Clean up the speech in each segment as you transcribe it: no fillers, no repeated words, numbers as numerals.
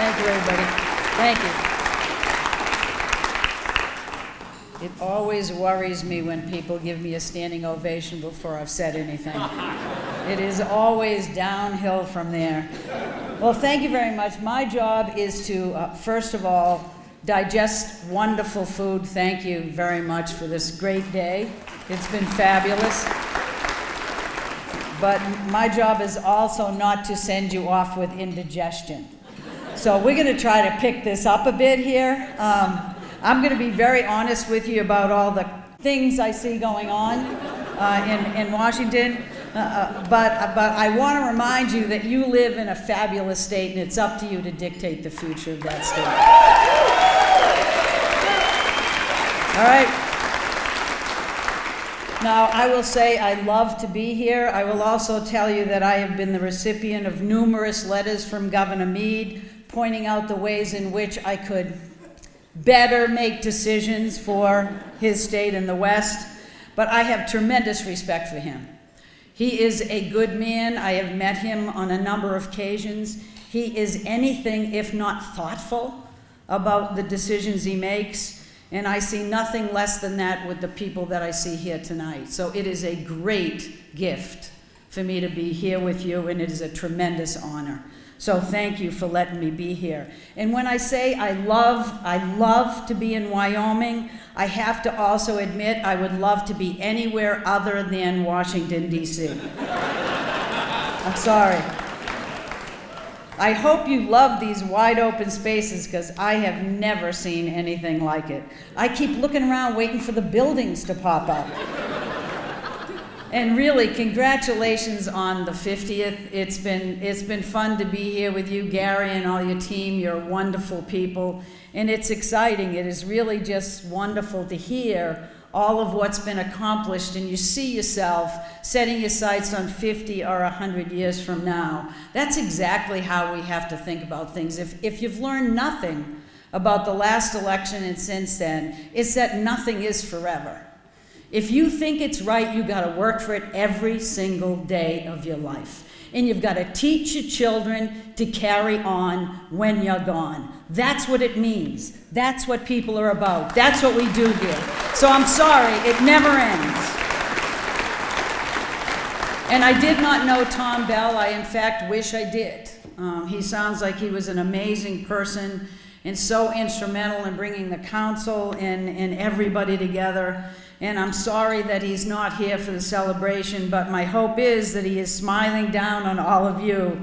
Thank you, everybody. Thank you. It always worries me when people give me a standing ovation before I've said anything. It is always downhill from there. Well, thank you very much. My job is to, first of all, digest wonderful food. Thank you very much for this great day. It's been fabulous. But my job is also not to send you off with indigestion. So we're going to try to pick this up a bit here. I'm going to be very honest with you about all the things I see going on in Washington. But I want to remind you that you live in a fabulous state, and it's up to you to dictate the future of that state. All right. Now, I will say I love to be here. I will also tell you that I have been the recipient of numerous letters from Governor Meade pointing out the ways in which I could better make decisions for his state in the West. But I have tremendous respect for him. He is a good man. I have met him on a number of occasions. He is anything if not thoughtful about the decisions he makes. And I see nothing less than that with the people that I see here tonight. So it is a great gift for me to be here with you, and it is a tremendous honor. So thank you for letting me be here. And when I say I love to be in Wyoming, I have to also admit I would love to be anywhere other than Washington, D.C. I'm sorry. I hope you love these wide open spaces, because I have never seen anything like it. I keep looking around waiting for the buildings to pop up. And really, congratulations on the 50th. It's been fun to be here with you, Gary, and all your team. You're wonderful people, and it's exciting. It is really just wonderful to hear all of what's been accomplished, and you see yourself setting your sights on 50 or 100 years from now. That's exactly how we have to think about things. If you've learned nothing about the last election and since then, it's that nothing is forever. If you think it's right, you got to work for it every single day of your life. And you've got to teach your children to carry on when you're gone. That's what it means. That's what people are about. That's what we do here. So I'm sorry, it never ends. And I did not know Tom Bell. I, in fact, wish I did. He sounds like he was an amazing person and so instrumental in bringing the council and everybody together. And I'm sorry that he's not here for the celebration, but my hope is that he is smiling down on all of you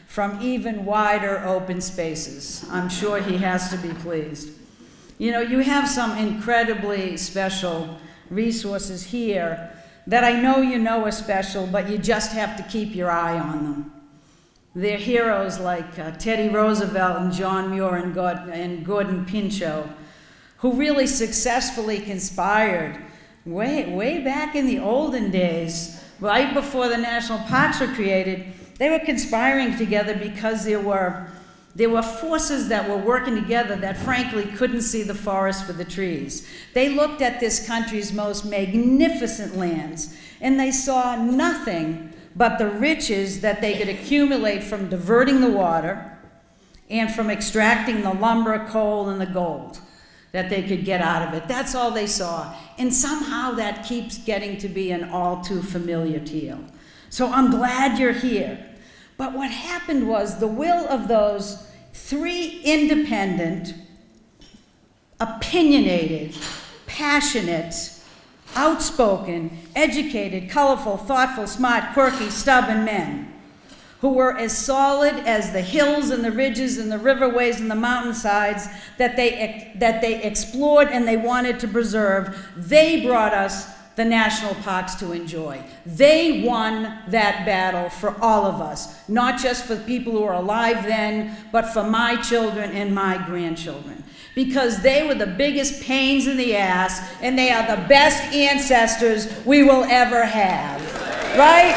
from even wider open spaces. I'm sure he has to be pleased. You know, you have some incredibly special resources here that I know you know are special, but you just have to keep your eye on them. They're heroes like Teddy Roosevelt and John Muir and Gordon Pinchot, who really successfully conspired way back in the olden days, right before the national parks were created. They were conspiring together because there were forces that were working together that frankly couldn't see the forest for the trees. They looked at this country's most magnificent lands, and they saw nothing but the riches that they could accumulate from diverting the water and from extracting the lumber, coal, and the gold that they could get out of it. That's all they saw. And somehow that keeps getting to be an all too familiar tale. So I'm glad you're here. But what happened was the will of those three independent, opinionated, passionate, outspoken, educated, colorful, thoughtful, smart, quirky, stubborn men who were as solid as the hills and the ridges and the riverways and the mountainsides that they explored and they wanted to preserve. They brought us the national parks to enjoy. They won that battle for all of us, not just for people who were alive then, but for my children and my grandchildren. Because they were the biggest pains in the ass, and they are the best ancestors we will ever have. Right?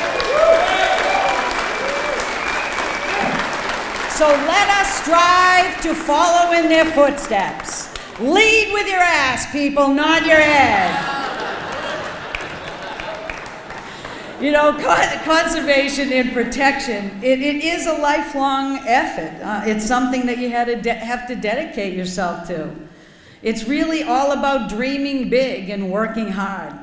So let us strive to follow in their footsteps. Lead with your ass, people, not your head. You know, conservation and protection, it is a lifelong effort. It's something that you have to dedicate yourself to. It's really all about dreaming big and working hard.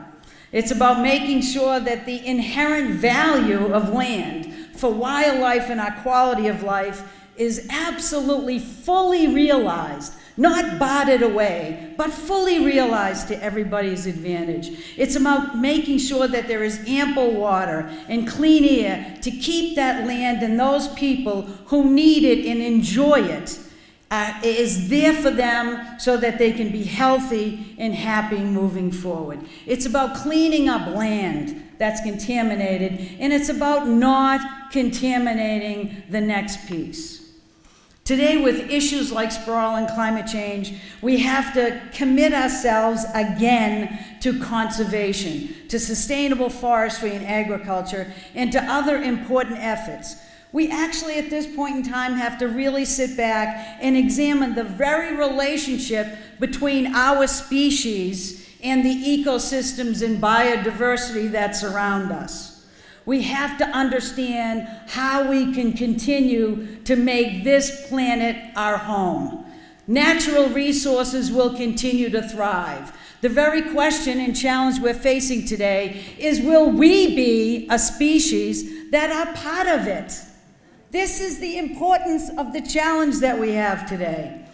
It's about making sure that the inherent value of land for wildlife and our quality of life is absolutely fully realized, not bartered away, but fully realized to everybody's advantage. It's about making sure that there is ample water and clean air to keep that land and those people who need it and enjoy it is there for them so that they can be healthy and happy moving forward. It's about cleaning up land that's contaminated, and it's about not contaminating the next piece. Today, with issues like sprawl and climate change, we have to commit ourselves again to conservation, to sustainable forestry and agriculture, and to other important efforts. We actually, at this point in time, have to really sit back and examine the very relationship between our species and the ecosystems and biodiversity that surround us. We have to understand how we can continue to make this planet our home. Natural resources will continue to thrive. The very question and challenge we're facing today is, will we be a species that are part of it? This is the importance of the challenge that we have today.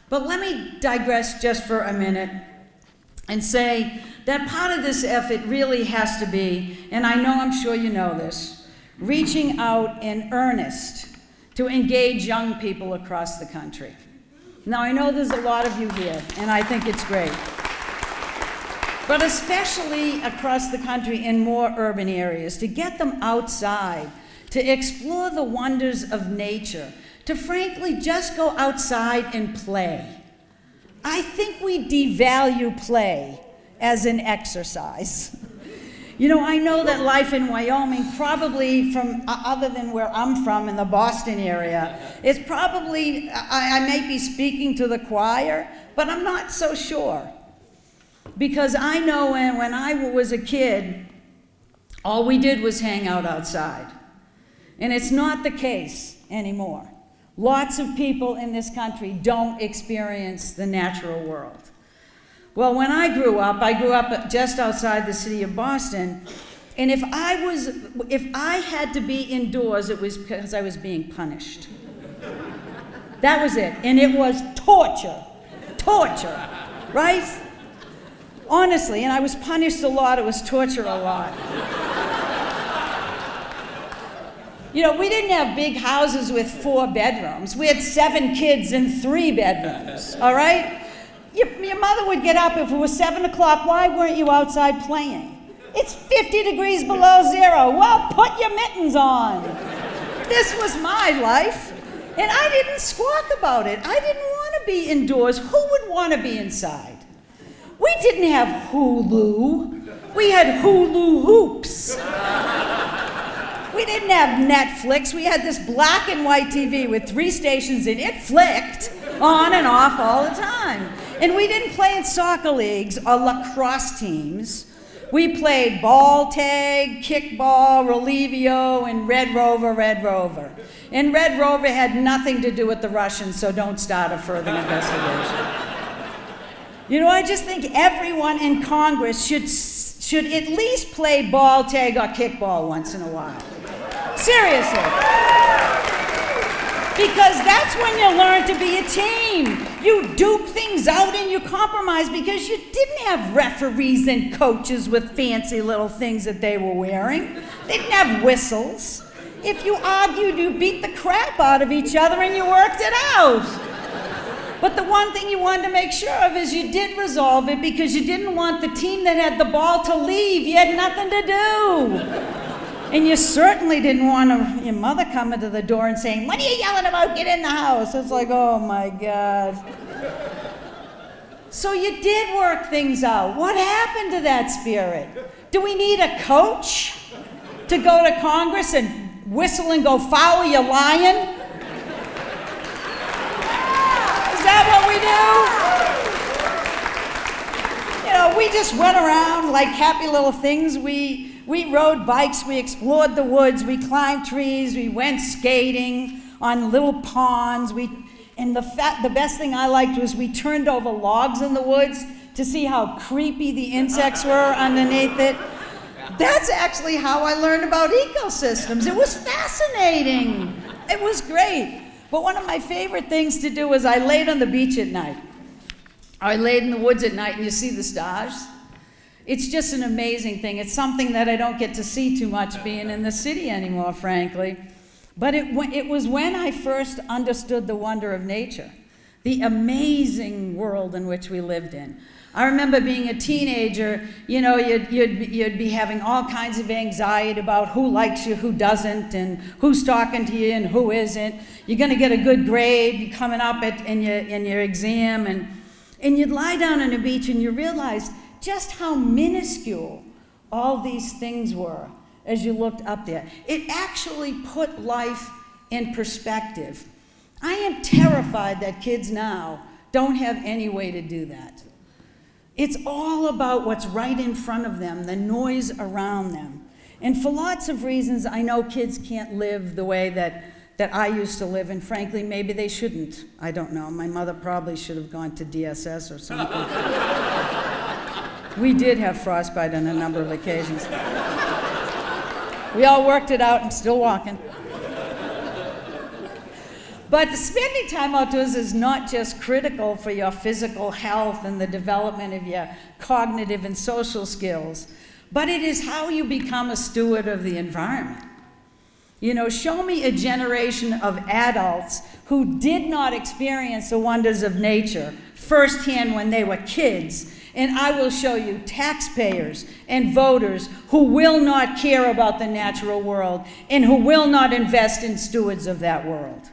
But let me digress just for a minute and say that part of this effort really has to be, and I know I'm sure you know this, reaching out in earnest to engage young people across the country. Now, I know there's a lot of you here, and I think it's great. But especially across the country in more urban areas, to get them outside, to explore the wonders of nature, to frankly just go outside and play. I think we devalue play as an exercise. You know, I know that life in Wyoming, probably from, other than where I'm from in the Boston area, is probably, I may be speaking to the choir, but I'm not so sure. Because I know when I was a kid, all we did was hang out outside. And it's not the case anymore. Lots of people in this country don't experience the natural world. Well, when I grew up just outside the city of Boston, and if I had to be indoors, it was because I was being punished. That was it. And it was torture, right? Honestly, and I was punished a lot, it was torture a lot. You know, we didn't have big houses with 4 bedrooms. We had 7 kids in 3 bedrooms, all right? Your mother would get up if it was 7 o'clock. Why weren't you outside playing? It's 50 degrees below zero. Well, put your mittens on. This was my life, and I didn't squawk about it. I didn't want to be indoors. Who would want to be inside? We didn't have Hulu. We had Hulu hoops. We didn't have Netflix. We had this black and white TV with 3 stations, and it flicked on and off all the time. And we didn't play in soccer leagues or lacrosse teams. We played ball tag, kickball, relevio, and Red Rover. And Red Rover had nothing to do with the Russians, so don't start a further investigation. You know, I just think everyone in Congress should at least play ball tag or kickball once in a while. Seriously. Because that's when you learn to be a team. You duke things out and you compromise, because you didn't have referees and coaches with fancy little things that they were wearing. They didn't have whistles. If you argued, you beat the crap out of each other and you worked it out. But the one thing you wanted to make sure of is you did resolve it, because you didn't want the team that had the ball to leave. You had nothing to do. And you certainly didn't want your mother coming to the door and saying, "What are you yelling about? Get in the house." It's like, oh my God. So you did work things out. What happened to that spirit? Do we need a coach to go to Congress and whistle and go, "Foul, you lion"? Is that what we do? You know, we just went around like happy little things. We We rode bikes, we explored the woods, we climbed trees, we went skating on little ponds. And the best thing I liked was we turned over logs in the woods to see how creepy the insects were underneath it. That's actually how I learned about ecosystems. It was fascinating. It was great. But one of my favorite things to do was I laid on the beach at night. I laid in the woods at night and you see the stars. It's just an amazing thing. It's something that I don't get to see too much being in the city anymore, frankly. But it was when I first understood the wonder of nature, the amazing world in which we lived in. I remember being a teenager, you know, you'd be having all kinds of anxiety about who likes you, who doesn't, and who's talking to you and who isn't. You're going to get a good grade coming up in your exam, and you'd lie down on the beach and you realized just how minuscule all these things were as you looked up there. It actually put life in perspective. I am terrified that kids now don't have any way to do that. It's all about what's right in front of them, the noise around them. And for lots of reasons, I know kids can't live the way that I used to live, and frankly, maybe they shouldn't. I don't know. My mother probably should have gone to DSS or something. We did have frostbite on a number of occasions. We all worked it out. I'm still walking. But spending time outdoors is not just critical for your physical health and the development of your cognitive and social skills, but it is how you become a steward of the environment. You know, show me a generation of adults who did not experience the wonders of nature firsthand when they were kids, and I will show you taxpayers and voters who will not care about the natural world and who will not invest in stewards of that world.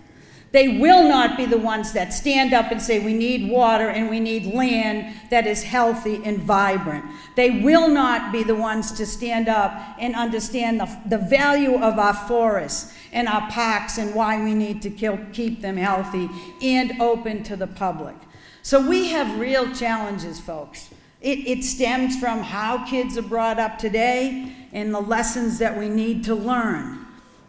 They will not be the ones that stand up and say we need water and we need land that is healthy and vibrant. They will not be the ones to stand up and understand the value of our forests and our parks and why we need to keep them healthy and open to the public. So we have real challenges, folks. It stems from how kids are brought up today and the lessons that we need to learn.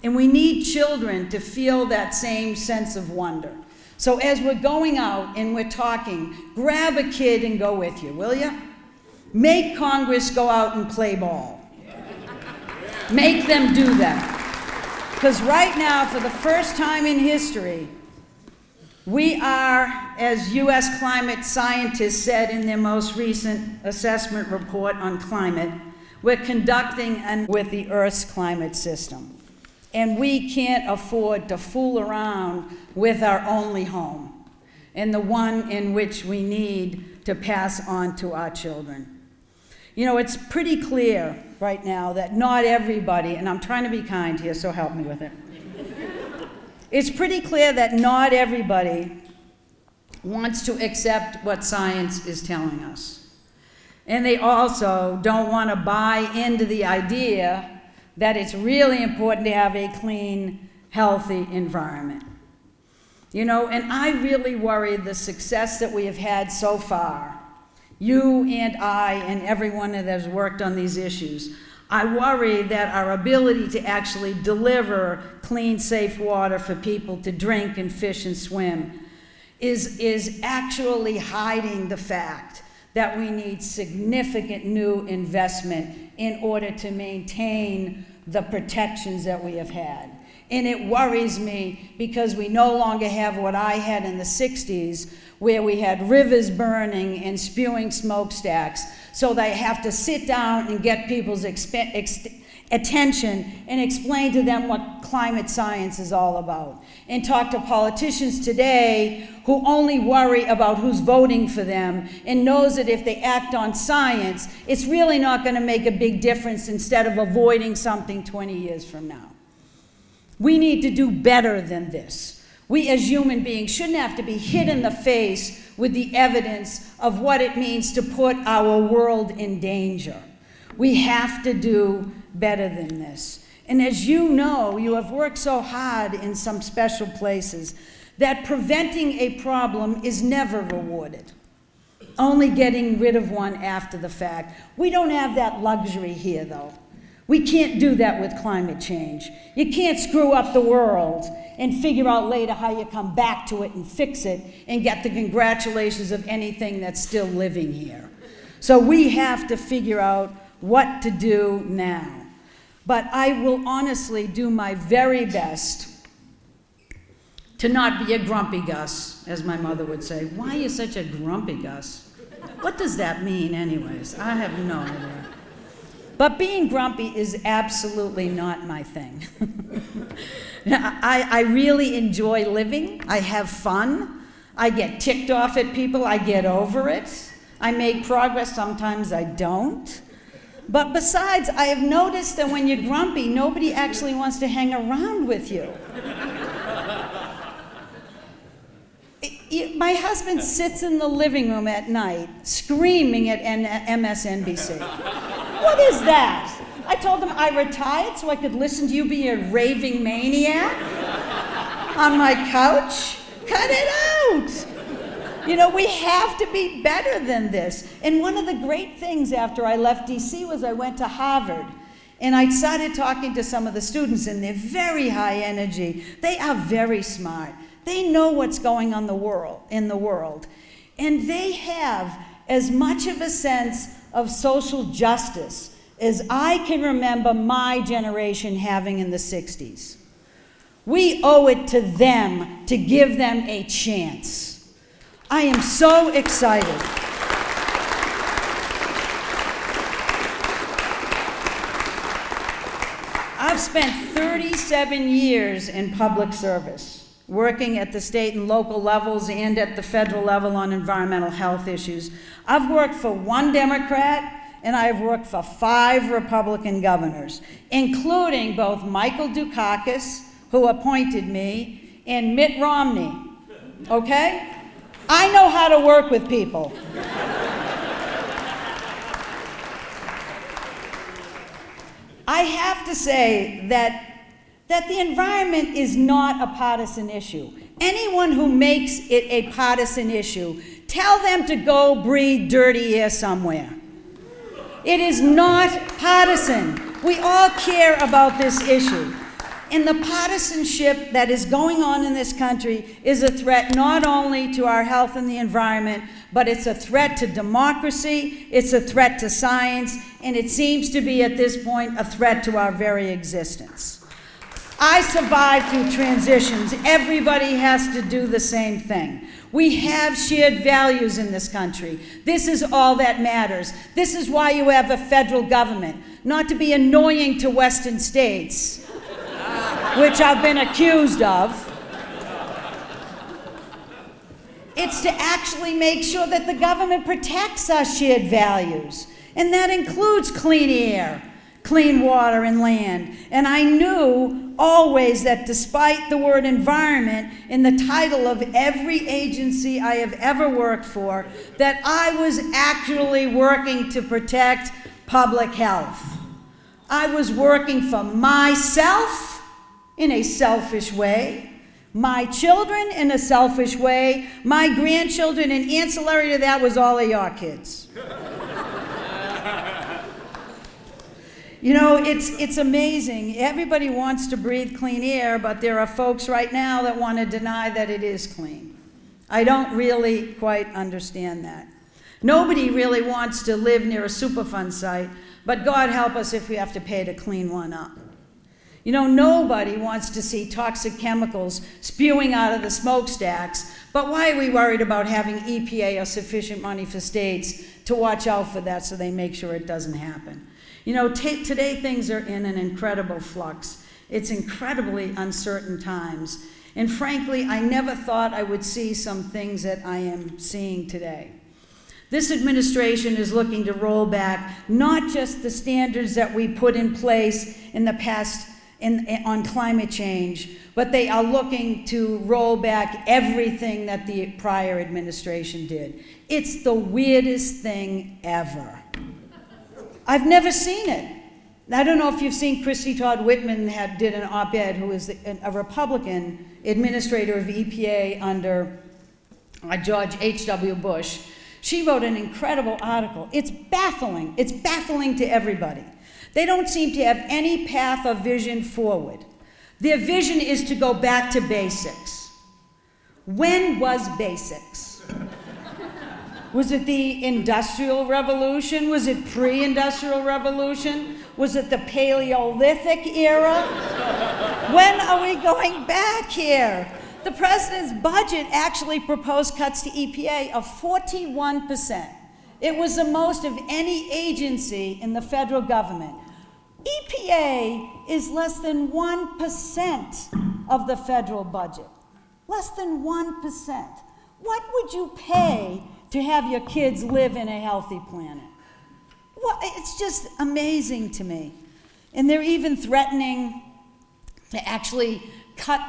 And we need children to feel that same sense of wonder. So as we're going out and we're talking, grab a kid and go with you, will you? Make Congress go out and play ball. Make them do that. Because right now, for the first time in history, we are, as U.S. climate scientists said in their most recent assessment report on climate, we're conducting with the Earth's climate system. And we can't afford to fool around with our only home and the one in which we need to pass on to our children. You know, it's pretty clear right now that not everybody, and I'm trying to be kind here, so help me with it. It's pretty clear that not everybody wants to accept what science is telling us. And they also don't want to buy into the idea that it's really important to have a clean, healthy environment. You know, and I really worry the success that we have had so far, you and I and everyone that has worked on these issues, I worry that our ability to actually deliver clean, safe water for people to drink and fish and swim is actually hiding the fact that we need significant new investment in order to maintain the protections that we have had. And it worries me because we no longer have what I had in the 60s, where we had rivers burning and spewing smokestacks, so they have to sit down and get people's attention and explain to them what climate science is all about. And talk to politicians today who only worry about who's voting for them and knows that if they act on science, it's really not going to make a big difference instead of avoiding something 20 years from now. We need to do better than this. We as human beings shouldn't have to be hit in the face with the evidence of what it means to put our world in danger. We have to do better than this. And as you know, you have worked so hard in some special places that preventing a problem is never rewarded. Only getting rid of one after the fact. We don't have that luxury here, though. We can't do that with climate change. You can't screw up the world and figure out later how you come back to it and fix it and get the congratulations of anything that's still living here. So we have to figure out what to do now. But I will honestly do my very best to not be a grumpy Gus, as my mother would say. Why are you such a grumpy Gus? What does that mean anyways? I have no idea. But being grumpy is absolutely not my thing. I really enjoy living. I have fun. I get ticked off at people. I get over it. I make progress. Sometimes I don't. But besides, I have noticed that when you're grumpy, nobody actually wants to hang around with you. My husband sits in the living room at night screaming at MSNBC. What is that? I told him I retired so I could listen to you be a raving maniac on my couch. Cut it out. You know, we have to be better than this. And one of the great things after I left DC was I went to Harvard. And I started talking to some of the students, and they're very high energy. They are very smart. They know what's going on in the world. And they have as much of a sense of social justice as I can remember my generation having in the 60s. We owe it to them to give them a chance. I am so excited. I've spent 37 years in public service, working at the state and local levels and at the federal level on environmental health issues. I've worked for one Democrat and I've worked for 5 Republican governors, including both Michael Dukakis, who appointed me, and Mitt Romney, okay? I know how to work with people. I have to say that the environment is not a partisan issue. Anyone who makes it a partisan issue, tell them to go breathe dirty air somewhere. It is not partisan. We all care about this issue. And the partisanship that is going on in this country is a threat not only to our health and the environment, but it's a threat to democracy, it's a threat to science, and it seems to be at this point a threat to our very existence. I survived through transitions. Everybody has to do the same thing. We have shared values in this country. This is all that matters. This is why you have a federal government, not to be annoying to Western states, which I've been accused of. It's to actually make sure that the government protects our shared values. And that includes clean air, clean water, and land. And I knew always that despite the word environment in the title of every agency I have ever worked for, that I was actually working to protect public health. I was working for myself in a selfish way, my children in a selfish way, my grandchildren, and ancillary to that was all of your kids. You know, it's amazing. Everybody wants to breathe clean air, but there are folks right now that want to deny that it is clean. I don't really quite understand that. Nobody really wants to live near a Superfund site, but God help us if we have to pay to clean one up. You know, nobody wants to see toxic chemicals spewing out of the smokestacks, but why are we worried about having EPA or sufficient money for states to watch out for that so they make sure it doesn't happen? You know, today things are in an incredible flux. It's incredibly uncertain times. And frankly, I never thought I would see some things that I am seeing today. This administration is looking to roll back not just the standards that we put in place in the past on climate change, but they are looking to roll back everything that the prior administration did. It's the weirdest thing ever. I've never seen it. I don't know if you've seen Christy Todd Whitman did an op-ed, who is a Republican administrator of EPA under George H.W. Bush. She wrote an incredible article. It's baffling. It's baffling to everybody They don't seem to have any path or vision forward. Their vision is to go back to basics. When was basics? Was it the Industrial Revolution? Was it pre-Industrial Revolution? Was it the Paleolithic era? When are we going back here? The president's budget actually proposed cuts to EPA of 41%. It was the most of any agency in the federal government. EPA is less than 1% of the federal budget. Less than 1%. What would you pay to have your kids live in a healthy planet? Well, it's just amazing to me. And they're even threatening to actually cut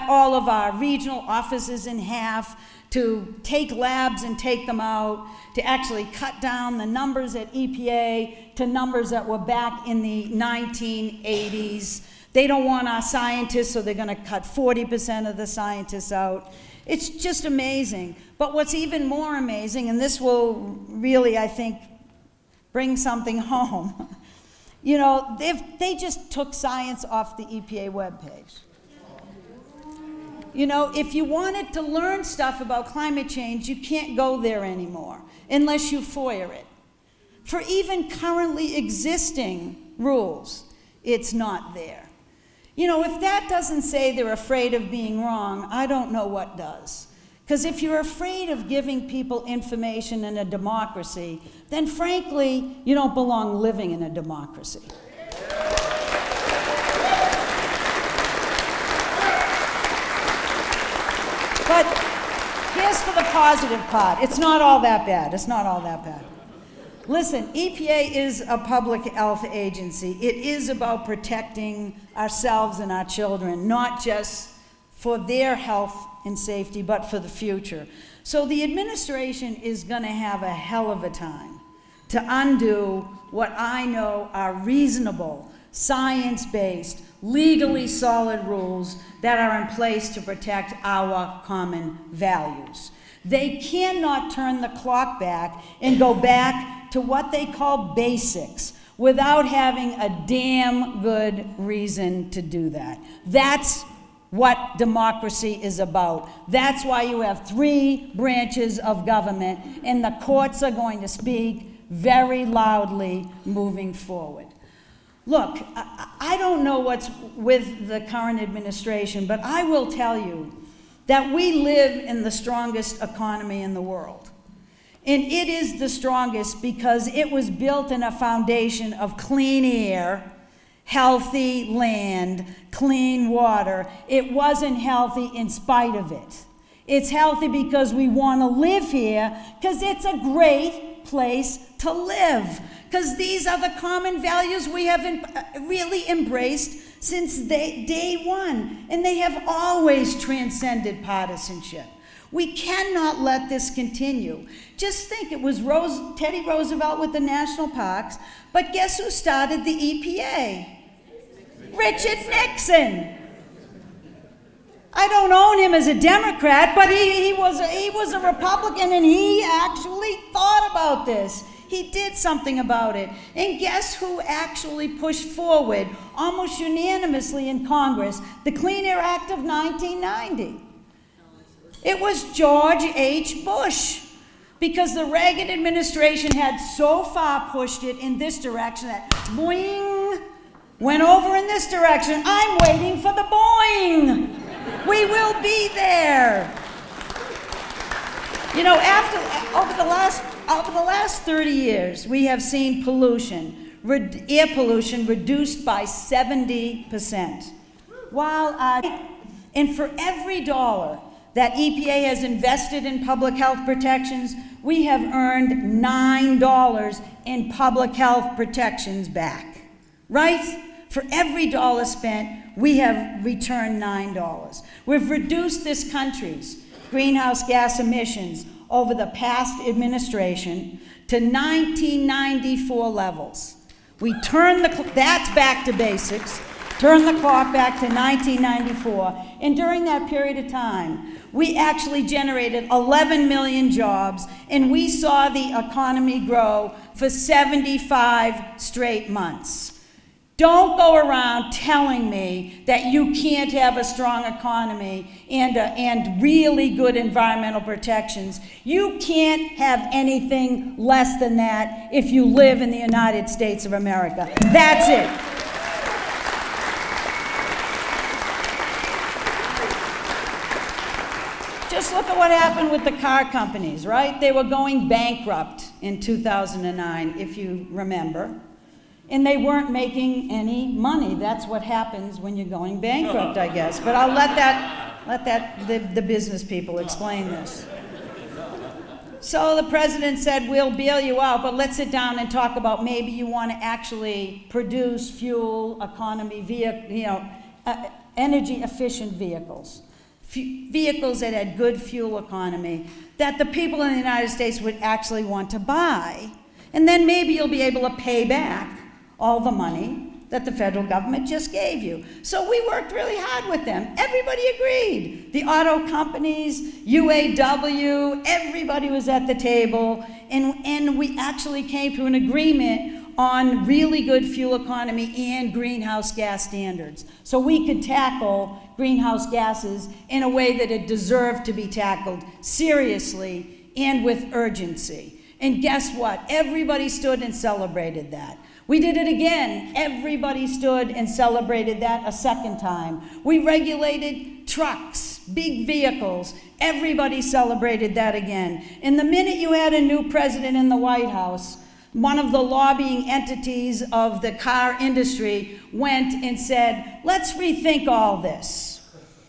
all of our regional offices in half, to take labs and take them out, to actually cut down the numbers at EPA to numbers that were back in the 1980s. They don't want our scientists, so they're going to cut 40% of the scientists out. It's just amazing. But what's even more amazing, and this will really, I think, bring something home, you know, they just took science off the EPA webpage. You know, if you wanted to learn stuff about climate change, you can't go there anymore unless you FOIA it. For even currently existing rules, it's not there. You know, if that doesn't say they're afraid of being wrong, I don't know what does. Because if you're afraid of giving people information in a democracy, then frankly, you don't belong living in a democracy. But here's for the positive part. It's not all that bad. It's not all that bad. Listen, EPA is a public health agency. It is about protecting ourselves and our children, not just for their health and safety, but for the future. So the administration is going to have a hell of a time to undo what I know are reasonable, science-based, legally solid rules that are in place to protect our common values. They cannot turn the clock back and go back to what they call basics without having a damn good reason to do that. That's what democracy is about. That's why you have 3 branches of government, and the courts are going to speak very loudly moving forward. Look, I don't know what's with the current administration, but I will tell you that we live in the strongest economy in the world. And it is the strongest because it was built in a foundation of clean air, healthy land, clean water. It wasn't healthy in spite of it. It's healthy because we want to live here, because it's a great place to live. Because these are the common values we have really embraced since day one. And they have always transcended partisanship. We cannot let this continue. Just think, it was Teddy Roosevelt with the national parks, but guess who started the EPA? Richard Nixon. I don't own him as a Democrat, but he was a Republican, and he actually thought about this. He did something about it. And guess who actually pushed forward, almost unanimously in Congress, the Clean Air Act of 1990? It was George H. Bush, because the Reagan administration had so far pushed it in this direction that boing, went over in this direction. I'm waiting for the boing. We will be there. You know, over the last 30 years, we have seen air pollution reduced by 70%. And for every dollar that EPA has invested in public health protections, we have earned $9 in public health protections back, right? For every dollar spent, we have returned $9. We've reduced this country's greenhouse gas emissions over the past administration to 1994 levels. We turned that's back to basics, turn the clock back to 1994, and during that period of time, we actually generated 11 million jobs, and we saw the economy grow for 75 straight months. Don't go around telling me that you can't have a strong economy and really good environmental protections. You can't have anything less than that if you live in the United States of America. That's it. Just look at what happened with the car companies, right? They were going bankrupt in 2009, if you remember. And they weren't making any money. That's what happens when you're going bankrupt, I guess. But I'll let the business people explain this. So the president said, we'll bail you out, but let's sit down and talk about maybe you want to actually produce fuel economy, energy efficient vehicles. Vehicles that had good fuel economy that the people in the United States would actually want to buy. And then maybe you'll be able to pay back all the money that the federal government just gave you. So we worked really hard with them. Everybody agreed. The auto companies, UAW, everybody was at the table, and we actually came to an agreement on really good fuel economy and greenhouse gas standards. So we could tackle greenhouse gases in a way that it deserved to be tackled seriously and with urgency. And guess what? Everybody stood and celebrated that. We did it again. Everybody stood and celebrated that a second time. We regulated trucks, big vehicles. Everybody celebrated that again. And the minute you had a new president in the White House, one of the lobbying entities of the car industry went and said, let's rethink all this.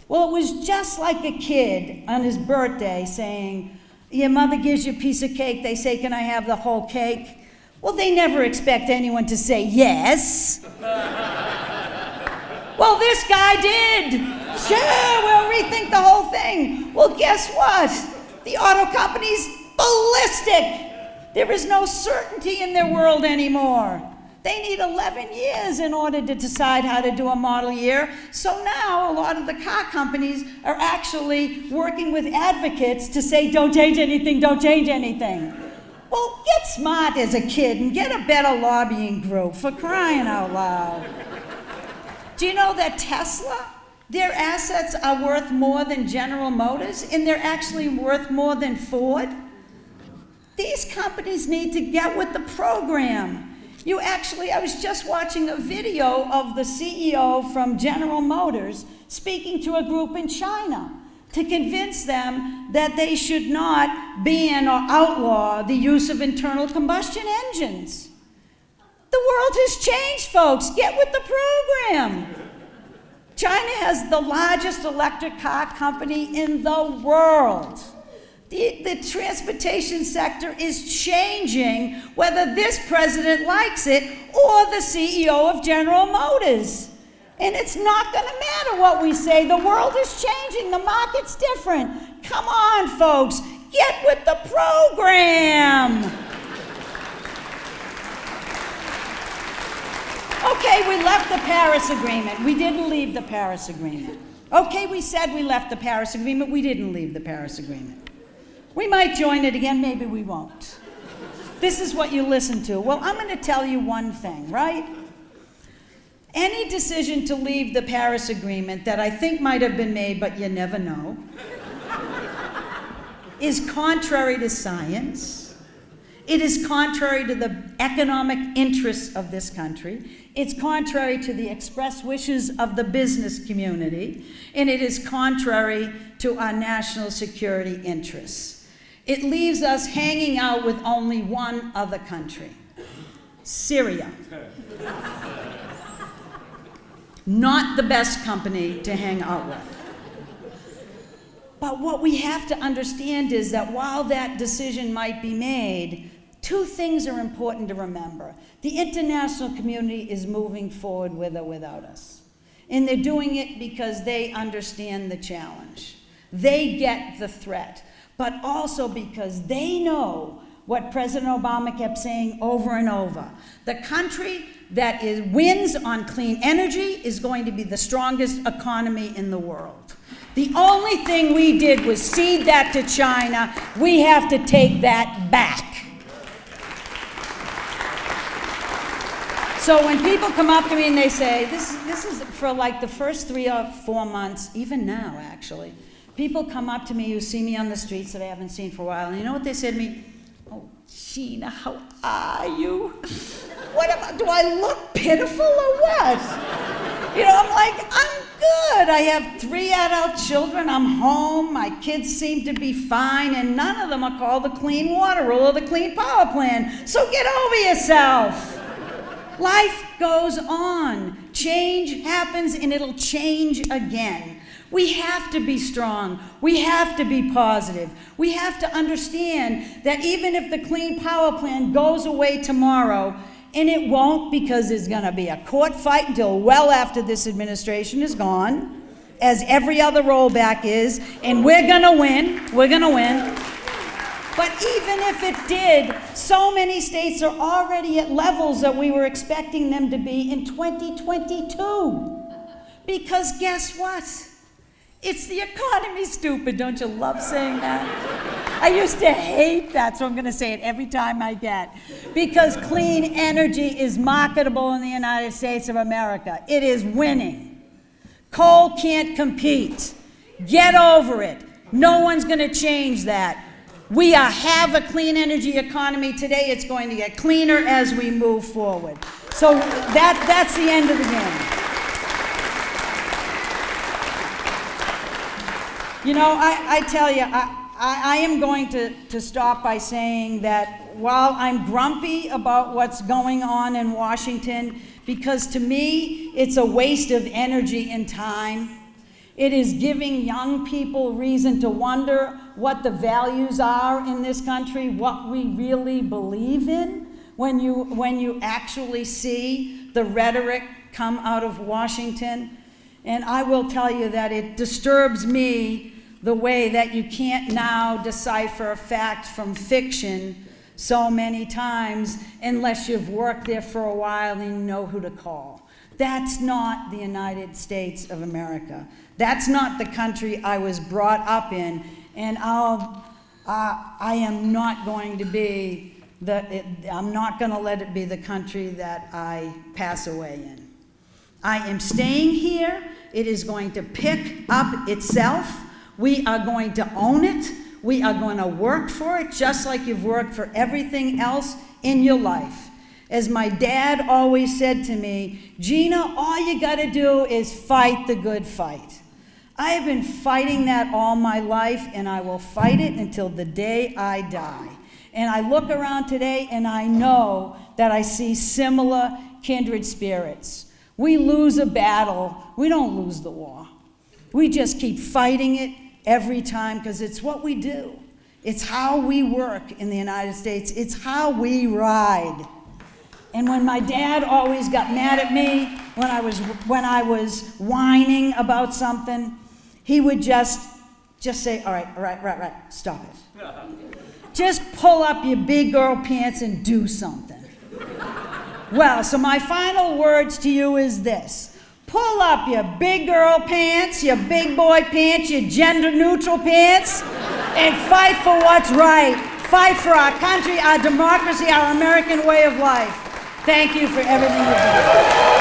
Well, it was just like a kid on his birthday saying, your mother gives you a piece of cake, they say, can I have the whole cake? Well, they never expect anyone to say yes. Well, this guy did. Sure, we'll rethink the whole thing. Well, guess what? The auto company's ballistic. There is no certainty in their world anymore. They need 11 years in order to decide how to do a model year. So now a lot of the car companies are actually working with advocates to say, don't change anything, don't change anything. Well, get smart as a kid and get a better lobbying group, for crying out loud. Do you know that Tesla, their assets are worth more than General Motors, and they're actually worth more than Ford? These companies need to get with the program. I was just watching a video of the CEO from General Motors speaking to a group in China to convince them that they should not ban or outlaw the use of internal combustion engines. The world has changed, folks. Get with the program. China has the largest electric car company in the world. The transportation sector is changing, whether this president likes it or the CEO of General Motors. And it's not going to matter what we say. The world is changing. The market's different. Come on, folks. Get with the program. Okay, we left the Paris Agreement. We didn't leave the Paris Agreement. Okay, we said we left the Paris Agreement. We didn't leave the Paris Agreement. We might join it again. Maybe we won't. This is what you listen to. Well, I'm going to tell you one thing, right? Any decision to leave the Paris Agreement that I think might have been made, but you never know, is contrary to science. It is contrary to the economic interests of this country. It's contrary to the express wishes of the business community. And it is contrary to our national security interests. It leaves us hanging out with only one other country, Syria. Not the best company to hang out with. But what we have to understand is that while that decision might be made, two things are important to remember. The international community is moving forward with or without us. And they're doing it because they understand the challenge. They get the threat, but also because they know what President Obama kept saying over and over. The country that wins on clean energy is going to be the strongest economy in the world. The only thing we did was cede that to China. We have to take that back. So when people come up to me and they say, this is for like the first 3 or 4 months, even now actually, people come up to me who see me on the streets that I haven't seen for a while, and you know what they say to me? Oh, Gina, how are you? Do I look pitiful or what? I'm like, I'm good. I have 3 adult children. I'm home. My kids seem to be fine, and none of them are called the Clean Water Rule or the Clean Power Plan. So get over yourself. Life goes on. Change happens, and it'll change again. We have to be strong. We have to be positive. We have to understand that even if the Clean Power Plan goes away tomorrow, and it won't, because there's going to be a court fight until well after this administration is gone, as every other rollback is, and we're going to win. We're going to win. But even if it did, so many states are already at levels that we were expecting them to be in 2022. Because guess what? It's the economy, stupid. Don't you love saying that? I used to hate that, so I'm going to say it every time I get. Because clean energy is marketable in the United States of America. It is winning. Coal can't compete. Get over it. No one's going to change that. We have a clean energy economy today. It's going to get cleaner as we move forward. So that's the end of the game. I tell you, I am going to stop by saying that while I'm grumpy about what's going on in Washington, because to me, it's a waste of energy and time. It is giving young people reason to wonder what the values are in this country, what we really believe in, when you actually see the rhetoric come out of Washington. And I will tell you that it disturbs me the way that you can't now decipher fact from fiction so many times unless you've worked there for a while and you know who to call. That's not the United States of America. That's not the country I was brought up in, and I am not going to be I'm not going to let it be the country that I pass away in. I am staying here. It is going to pick up itself. We are going to own it. We are going to work for it, just like you've worked for everything else in your life. As my dad always said to me, Gina, all you got to do is fight the good fight. I have been fighting that all my life, and I will fight it until the day I die. And I look around today, and I know that I see similar kindred spirits. We lose a battle. We don't lose the war. We just keep fighting it every time because it's what we do. It's how we work in the United States. It's how we ride. And when my dad always got mad at me when I was whining about something, he would just say, all right, stop it. Just pull up your big girl pants and do something. Well, so my final words to you is this. Pull up your big girl pants, your big boy pants, your gender neutral pants, and fight for what's right. Fight for our country, our democracy, our American way of life. Thank you for everything you've done.